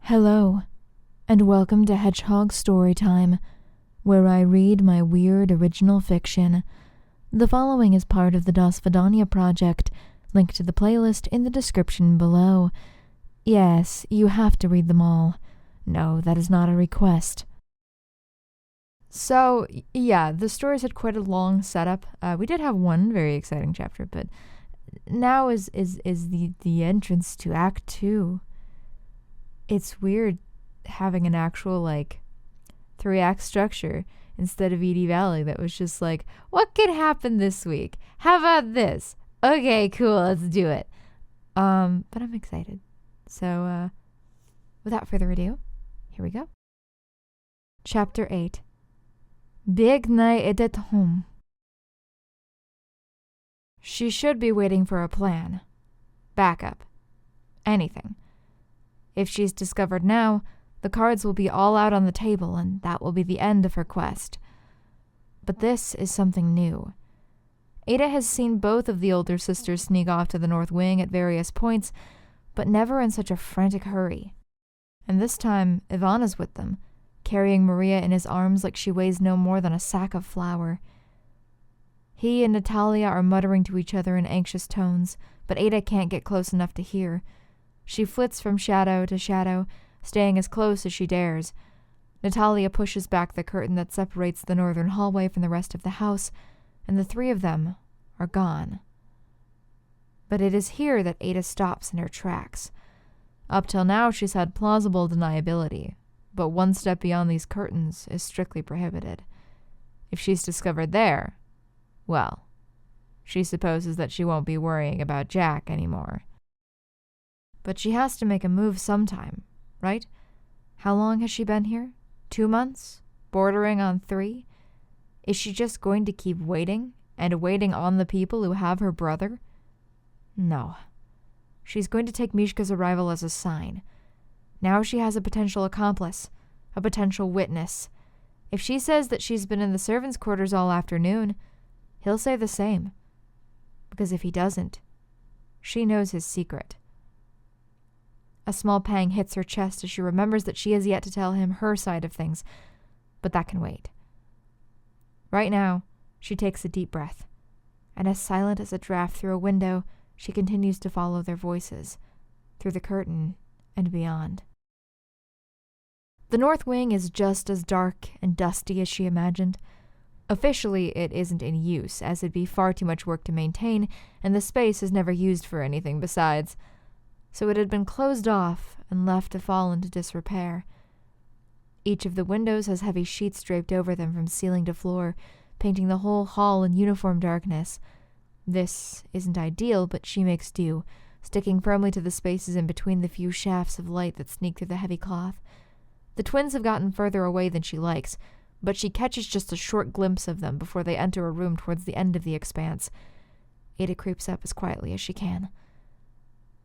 Hello, and welcome to Hedgehog Storytime, where I read my weird original fiction. The following is part of the Vadanya project, linked to the playlist in the description below. Yes, you have to read them all. No, that is not a request. So, yeah, the stories had quite a long setup. We did have one very exciting chapter, but now is the entrance to Act 2. It's weird having an actual, 3-act structure instead of Edie Valley that was just like, what could happen this week? How about this? Okay, cool, let's do it. But I'm excited. So, without further ado, here we go. Chapter 8. Biegnę, этот холм. She should be waiting for a plan. Backup. Anything. If she's discovered now, the cards will be all out on the table, and that will be the end of her quest. But this is something new. Ada has seen both of the older sisters sneak off to the North Wing at various points, but never in such a frantic hurry. And this time, Ivan is with them, carrying Maria in his arms like she weighs no more than a sack of flour. He and Natalia are muttering to each other in anxious tones, but Ada can't get close enough to hear. She flits from shadow to shadow, staying as close as she dares. Natalia pushes back the curtain that separates the northern hallway from the rest of the house, and the three of them are gone. But it is here that Ada stops in her tracks. Up till now she's had plausible deniability, but one step beyond these curtains is strictly prohibited. If she's discovered there, well, she supposes that she won't be worrying about Jack anymore. But she has to make a move sometime, right? How long has she been here? 2 months? Bordering on 3? Is she just going to keep waiting, and waiting on the people who have her brother? No. She's going to take Mishka's arrival as a sign. Now she has a potential accomplice, a potential witness. If she says that she's been in the servants' quarters all afternoon, he'll say the same. Because if he doesn't, she knows his secret. A small pang hits her chest as she remembers that she has yet to tell him her side of things, but that can wait. Right now, she takes a deep breath, and as silent as a draft through a window, she continues to follow their voices, through the curtain and beyond. The North Wing is just as dark and dusty as she imagined. Officially, it isn't in use, as it'd be far too much work to maintain, and the space is never used for anything besides. So it had been closed off and left to fall into disrepair. Each of the windows has heavy sheets draped over them from ceiling to floor, painting the whole hall in uniform darkness. This isn't ideal, but she makes do, sticking firmly to the spaces in between the few shafts of light that sneak through the heavy cloth. The twins have gotten further away than she likes, but she catches just a short glimpse of them before they enter a room towards the end of the expanse. Ada creeps up as quietly as she can.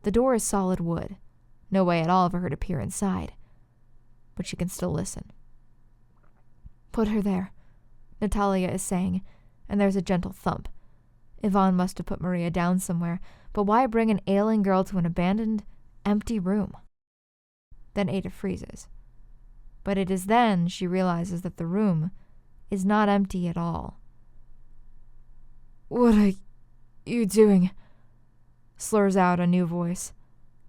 The door is solid wood, no way at all for her to peer inside, but she can still listen. Put her there, Natalia is saying, and there's a gentle thump. Ivan must have put Maria down somewhere, but why bring an ailing girl to an abandoned, empty room? Then Ada freezes. But it is then she realizes that the room is not empty at all. What are you doing? Slurs out a new voice.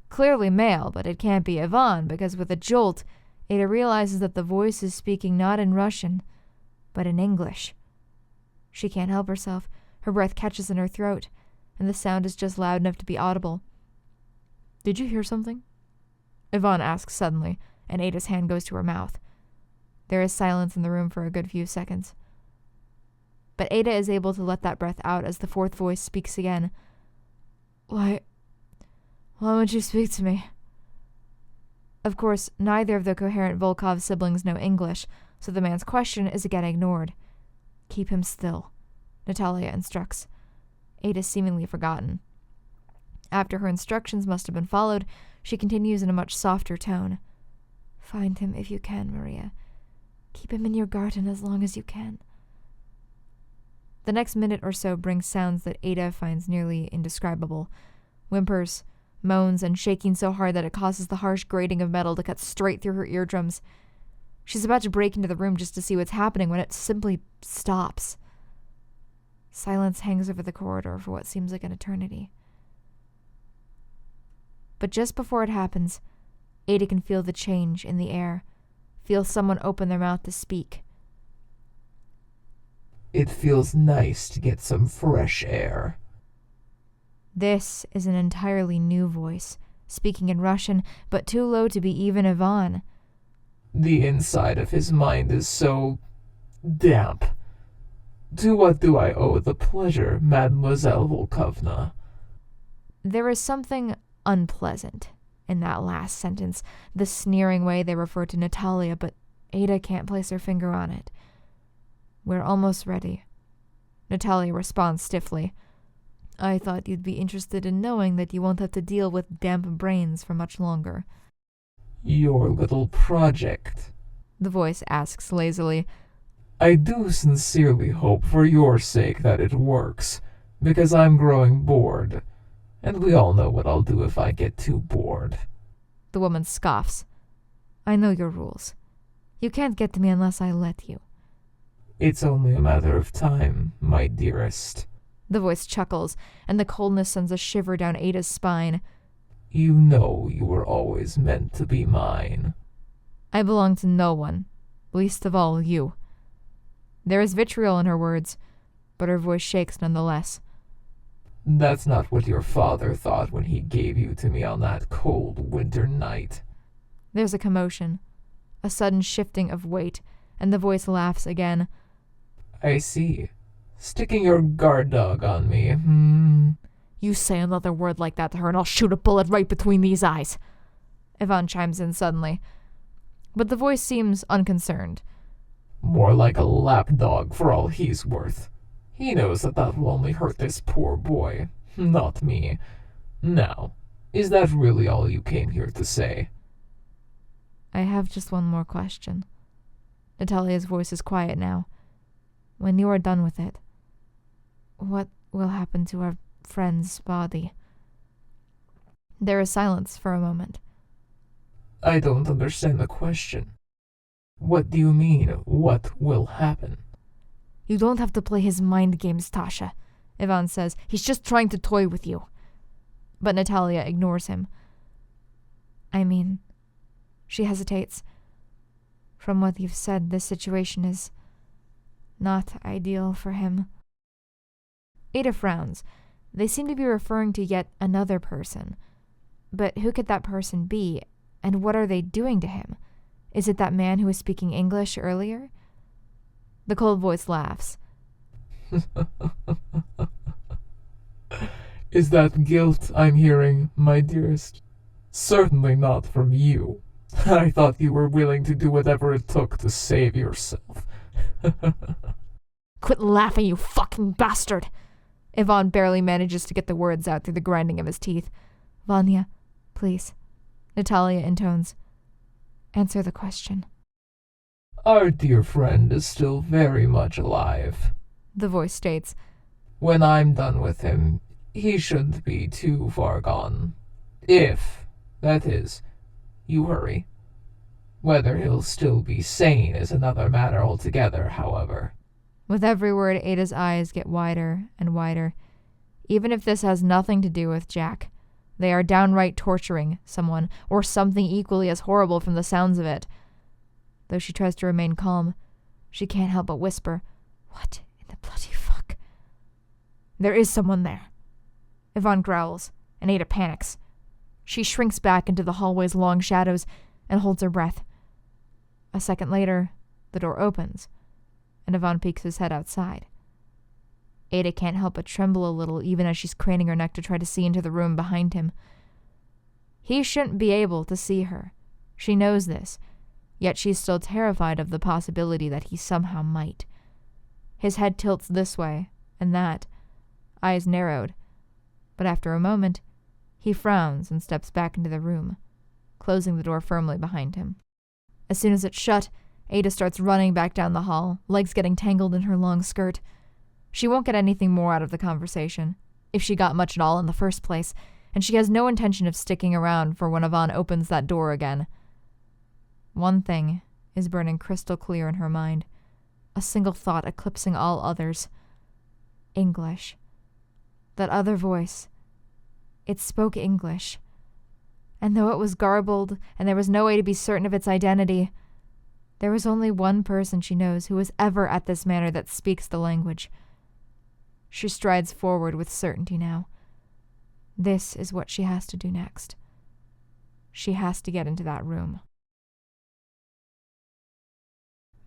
Clearly male, but it can't be Ivan, because with a jolt, Ada realizes that the voice is speaking not in Russian, but in English. She can't help herself. Her breath catches in her throat, and the sound is just loud enough to be audible. Did you hear something? Ivan asks suddenly, and Ada's hand goes to her mouth. There is silence in the room for a good few seconds. But Ada is able to let that breath out as the fourth voice speaks again. Why won't you speak to me? Of course, neither of the coherent Volkov siblings know English, so the man's question is again ignored. Keep him still, Natalia instructs. Ada's seemingly forgotten. After her instructions must have been followed, she continues in a much softer tone. Find him if you can, Maria. Keep him in your garden as long as you can. The next minute or so brings sounds that Ada finds nearly indescribable. Whimpers, moans and shaking so hard that it causes the harsh grating of metal to cut straight through her eardrums. She's about to break into the room just to see what's happening when it simply stops. Silence hangs over the corridor for what seems like an eternity. But just before it happens, Ada can feel the change in the air, feel someone open their mouth to speak. It feels nice to get some fresh air. This is an entirely new voice, speaking in Russian, but too low to be even Ivan. The inside of his mind is so damp. To what do I owe the pleasure, Mademoiselle Volkovna? There is something unpleasant in that last sentence, the sneering way they refer to Natalia, but Ada can't place her finger on it. We're almost ready. Natalia responds stiffly. I thought you'd be interested in knowing that you won't have to deal with damp brains for much longer. Your little project, the voice asks lazily. I do sincerely hope for your sake that it works, because I'm growing bored, and we all know what I'll do if I get too bored. The woman scoffs. I know your rules. You can't get to me unless I let you. It's only a matter of time, my dearest. The voice chuckles, and the coldness sends a shiver down Ada's spine. You know you were always meant to be mine. I belong to no one, least of all you. There is vitriol in her words, but her voice shakes nonetheless. That's not what your father thought when he gave you to me on that cold winter night. There's a commotion, a sudden shifting of weight, and the voice laughs again. I see. Sticking your guard dog on me, You say another word like that to her and I'll shoot a bullet right between these eyes. Ivan chimes in suddenly. But the voice seems unconcerned. More like a lapdog for all he's worth. He knows that will only hurt this poor boy, not me. Now, is that really all you came here to say? I have just one more question. Natalia's voice is quiet now. When you are done with it, what will happen to our friend's body? There is silence for a moment. I don't understand the question. What do you mean, what will happen? You don't have to play his mind games, Tasha, Ivan says. He's just trying to toy with you. But Natalia ignores him. I mean, she hesitates. From what you've said, this situation is not ideal for him. Ada frowns. They seem to be referring to yet another person. But who could that person be, and what are they doing to him? Is it that man who was speaking English earlier? The cold voice laughs. Is that guilt I'm hearing, my dearest? Certainly not from you. I thought you were willing to do whatever it took to save yourself. Quit laughing, you fucking bastard! Ivan barely manages to get the words out through the grinding of his teeth. Vanya, please. Natalia intones. Answer the question. Our dear friend is still very much alive, the voice states. When I'm done with him, he shouldn't be too far gone. If, that is, you hurry. Whether he'll still be sane is another matter altogether, however. With every word, Ada's eyes get wider and wider. Even if this has nothing to do with Jack, they are downright torturing someone, or something equally as horrible from the sounds of it. Though she tries to remain calm, she can't help but whisper, What in the bloody fuck? There is someone there. Ivan growls, and Ada panics. She shrinks back into the hallway's long shadows and holds her breath. A second later, the door opens, and Ivan peeks his head outside. Ada can't help but tremble a little even as she's craning her neck to try to see into the room behind him. He shouldn't be able to see her. She knows this, yet she's still terrified of the possibility that he somehow might. His head tilts this way and that, eyes narrowed, but after a moment, he frowns and steps back into the room, closing the door firmly behind him. As soon as it's shut, Ada starts running back down the hall, legs getting tangled in her long skirt. She won't get anything more out of the conversation, if she got much at all in the first place, and she has no intention of sticking around for when Yvonne opens that door again. One thing is burning crystal clear in her mind, a single thought eclipsing all others. English. That other voice. It spoke English. And though it was garbled and there was no way to be certain of its identity, there was only one person she knows who was ever at this manor that speaks the language. She strides forward with certainty now. This is what she has to do next. She has to get into that room.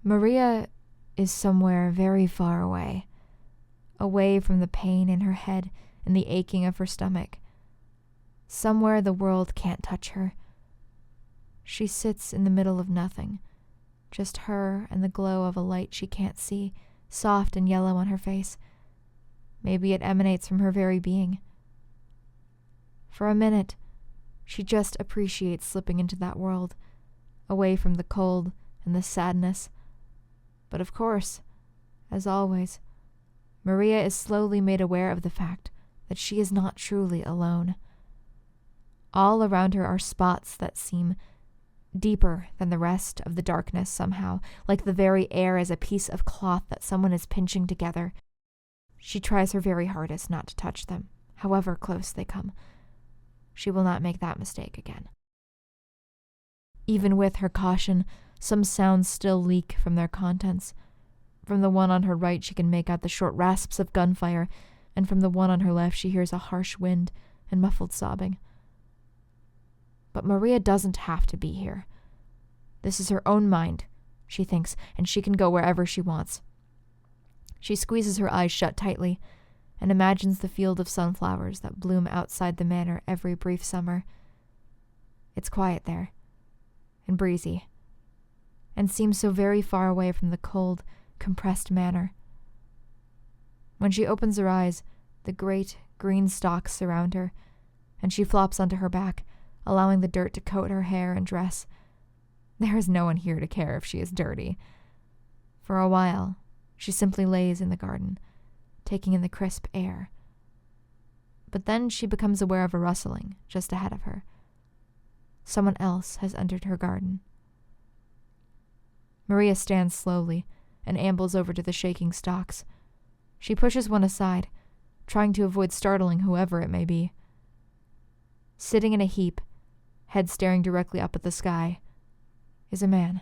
Maria is somewhere very far away from the pain in her head and the aching of her stomach. Somewhere the world can't touch her. She sits in the middle of nothing, just her and the glow of a light she can't see, soft and yellow on her face. Maybe it emanates from her very being. For a minute, she just appreciates slipping into that world, away from the cold and the sadness. But of course, as always, Maria is slowly made aware of the fact that she is not truly alone. All around her are spots that seem deeper than the rest of the darkness somehow, like the very air is a piece of cloth that someone is pinching together. She tries her very hardest not to touch them, however close they come. She will not make that mistake again. Even with her caution, some sounds still leak from their contents. From the one on her right, she can make out the short rasps of gunfire, and from the one on her left, she hears a harsh wind and muffled sobbing. But Maria doesn't have to be here. This is her own mind, she thinks, and she can go wherever she wants. She squeezes her eyes shut tightly and imagines the field of sunflowers that bloom outside the manor every brief summer. It's quiet there, and breezy, and seems so very far away from the cold, compressed manor. When she opens her eyes, the great green stalks surround her, and she flops onto her back, allowing the dirt to coat her hair and dress. There is no one here to care if she is dirty. For a while, she simply lays in the garden, taking in the crisp air. But then she becomes aware of a rustling just ahead of her. Someone else has entered her garden. Maria stands slowly and ambles over to the shaking stalks. She pushes one aside, trying to avoid startling whoever it may be. Sitting in a heap, head staring directly up at the sky, is a man.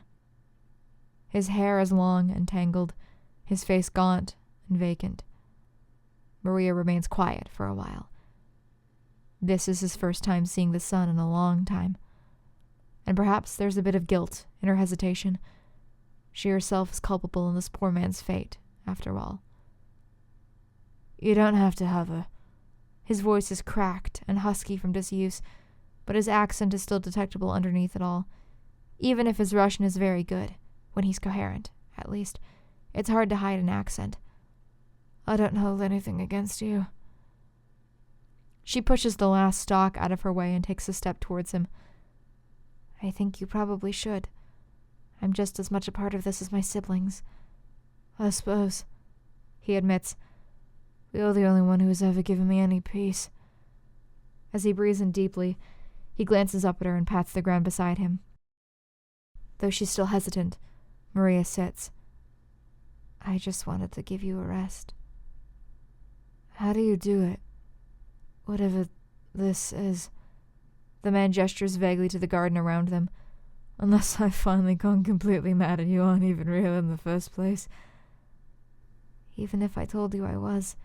His hair is long and tangled, his face gaunt and vacant. Maria remains quiet for a while. This is his first time seeing the sun in a long time, and perhaps there's a bit of guilt in her hesitation. She herself is culpable in this poor man's fate, after all. You don't have to hover. His voice is cracked and husky from disuse, but his accent is still detectable underneath it all. Even if his Russian is very good, when he's coherent, at least, it's hard to hide an accent. I don't hold anything against you. She pushes the last stalk out of her way and takes a step towards him. I think you probably should. I'm just as much a part of this as my siblings. I suppose, he admits. You're the only one who has ever given me any peace. As he breathes in deeply, he glances up at her and pats the ground beside him. Though she's still hesitant, Maria sits. I just wanted to give you a rest. How do you do it? Whatever this is. The man gestures vaguely to the garden around them. Unless I've finally gone completely mad and you aren't even real in the first place. Even if I told you I was,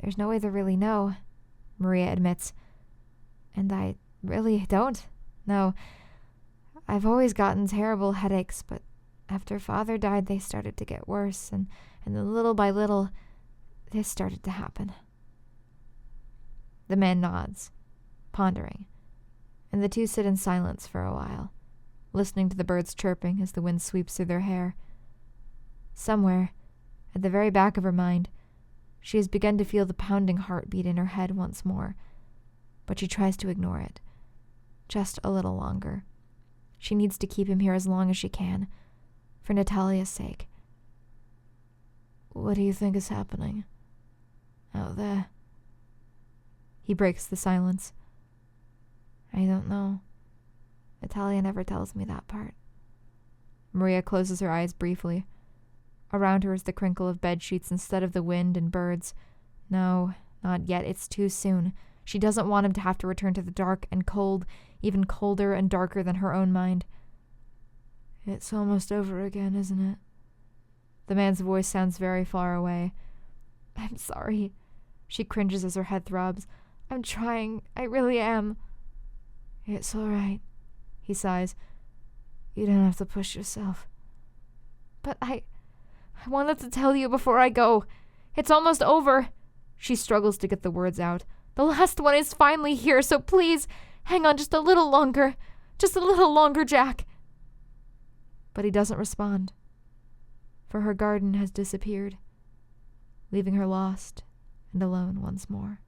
there's no way to really know, Maria admits. And I really don't know. I've always gotten terrible headaches, but after Father died, they started to get worse, and then little by little, this started to happen. The man nods, pondering, and the two sit in silence for a while, listening to the birds chirping as the wind sweeps through their hair. Somewhere, at the very back of her mind, she has begun to feel the pounding heartbeat in her head once more, but she tries to ignore it, just a little longer. She needs to keep him here as long as she can, for Natalia's sake. What do you think is happening out there? He breaks the silence. I don't know. Natalia never tells me that part. Maria closes her eyes briefly. Around her is the crinkle of bed sheets instead of the wind and birds. No, not yet. It's too soon. She doesn't want him to have to return to the dark and cold, even colder and darker than her own mind. It's almost over again, isn't it? The man's voice sounds very far away. I'm sorry. She cringes as her head throbs. I'm trying. I really am. It's all right, he sighs. You don't have to push yourself. But I wanted to tell you before I go. It's almost over. She struggles to get the words out. The last one is finally here, so please, hang on just a little longer. Just a little longer, Jack. But he doesn't respond. For her garden has disappeared, leaving her lost and alone once more.